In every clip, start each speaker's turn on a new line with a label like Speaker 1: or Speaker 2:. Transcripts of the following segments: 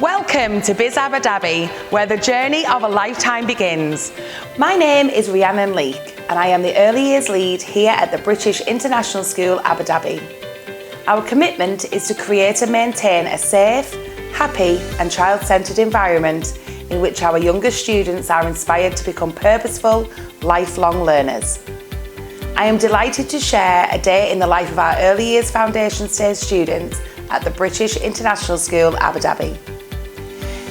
Speaker 1: Welcome to Biz Abu Dhabi, where the journey of a lifetime begins. My name is Rhiannan Leake, and I am the Early Years Lead here at the British International School, Abu Dhabi. Our commitment is to create and maintain a safe, happy and child-centred environment in which our younger students are inspired to become purposeful, lifelong learners. I am delighted to share a day in the life of our Early Years Foundation stage students at the British International School, Abu Dhabi.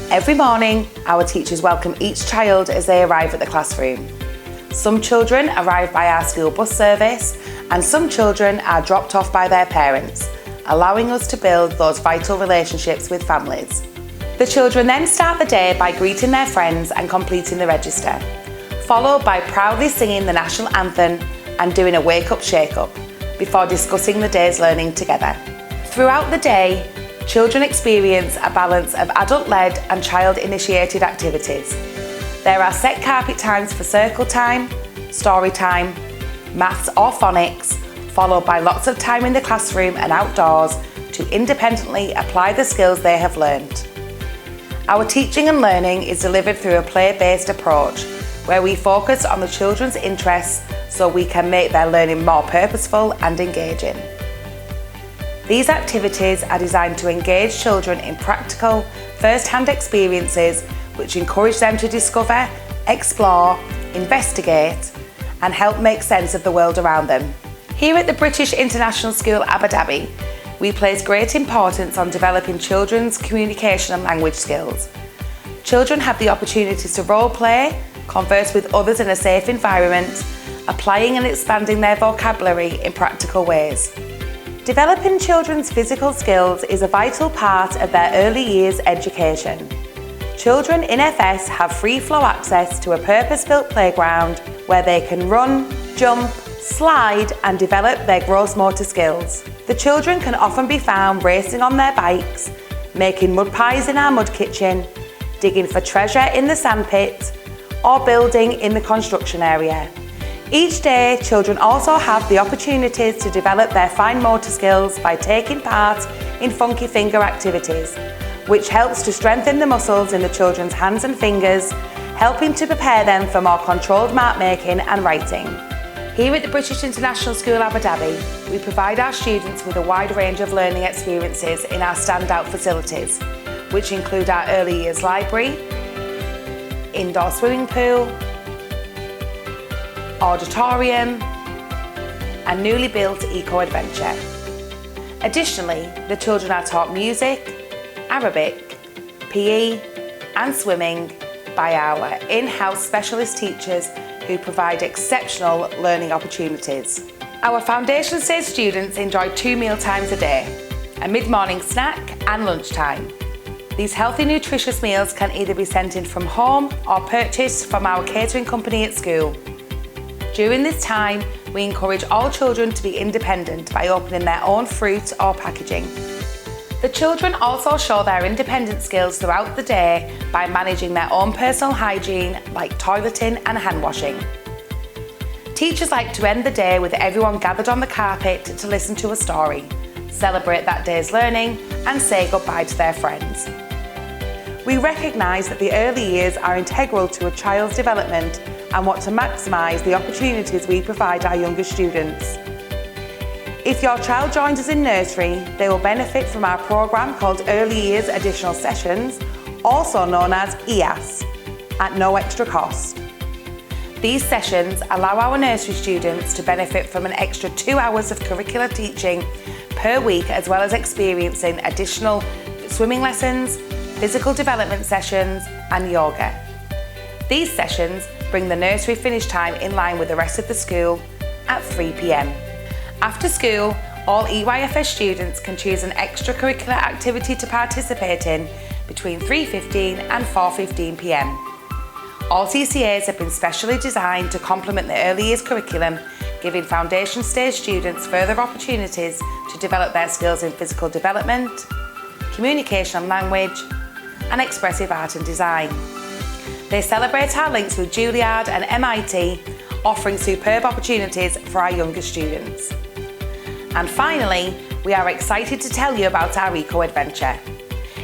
Speaker 1: Every morning, our teachers welcome each child as they arrive at the classroom. Some children arrive by our school bus service, and some children are dropped off by their parents, allowing us to build those vital relationships with families. The children then start the day by greeting their friends and completing the register, followed by proudly singing the national anthem and doing a wake-up shake-up before discussing the day's learning together. Throughout the day, children experience a balance of adult-led and child-initiated activities. There are set carpet times for circle time, story time, maths or phonics, followed by lots of time in the classroom and outdoors to independently apply the skills they have learned. Our teaching and learning is delivered through a play-based approach, where we focus on the children's interests so we can make their learning more purposeful and engaging. These activities are designed to engage children in practical, first-hand experiences which encourage them to discover, explore, investigate and help make sense of the world around them. Here at the British International School, Abu Dhabi, we place great importance on developing children's communication and language skills. Children have the opportunities to role play, converse with others in a safe environment, applying and expanding their vocabulary in practical ways. Developing children's physical skills is a vital part of their early years education. Children in FS have free-flow access to a purpose-built playground where they can run, jump, slide and develop their gross motor skills. The children can often be found racing on their bikes, making mud pies in our mud kitchen, digging for treasure in the sandpit, or building in the construction area. Each day, children also have the opportunities to develop their fine motor skills by taking part in funky finger activities, which helps to strengthen the muscles in the children's hands and fingers, helping to prepare them for more controlled mark making and writing. Here at the British International School, Abu Dhabi, we provide our students with a wide range of learning experiences in our standout facilities, which include our early years library, indoor swimming pool, auditorium and newly built eco-adventure. Additionally, the children are taught music, Arabic, PE and swimming by our in-house specialist teachers who provide exceptional learning opportunities. Our foundation stage students enjoy 2 meal times a day, a mid-morning snack and lunchtime. These healthy, nutritious meals can either be sent in from home or purchased from our catering company at school. During this time, we encourage all children to be independent by opening their own fruit or packaging. The children also show their independent skills throughout the day by managing their own personal hygiene like toileting and hand washing. Teachers like to end the day with everyone gathered on the carpet to listen to a story, celebrate that day's learning and say goodbye to their friends. We recognise that the early years are integral to a child's development and want to maximise the opportunities we provide our younger students. If your child joins us in nursery, they will benefit from our programme called Early Years Additional Sessions, also known as EYAS, at no extra cost. These sessions allow our nursery students to benefit from an extra 2 hours of curricular teaching per week, as well as experiencing additional swimming lessons, physical development sessions and yoga. These sessions bring the nursery finish time in line with the rest of the school at 3 p.m. After school, all EYFS students can choose an extracurricular activity to participate in between 3:15 and 4:15 p.m. All CCAs have been specially designed to complement the early years curriculum, giving foundation stage students further opportunities to develop their skills in physical development, communication and language, and expressive art and design. They celebrate our links with Juilliard and MIT, offering superb opportunities for our younger students. And finally, we are excited to tell you about our eco-adventure.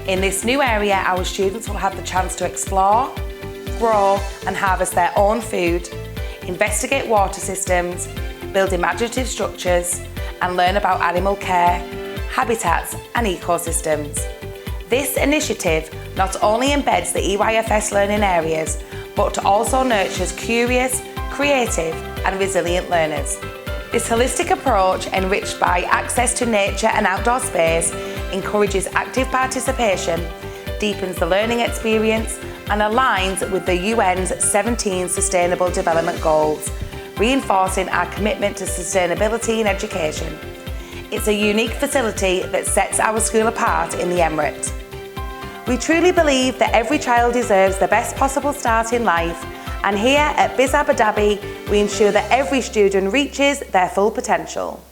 Speaker 1: In this new area, our students will have the chance to explore, grow and harvest their own food, investigate water systems, build imaginative structures and learn about animal care, habitats and ecosystems. This initiative not only embeds the EYFS learning areas, but also nurtures curious, creative and resilient learners. This holistic approach, enriched by access to nature and outdoor space, encourages active participation, deepens the learning experience and aligns with the UN's 17 Sustainable Development Goals, reinforcing our commitment to sustainability in education. It's a unique facility that sets our school apart in the Emirate. We truly believe that every child deserves the best possible start in life, and here at BIS Abu Dhabi, we ensure that every student reaches their full potential.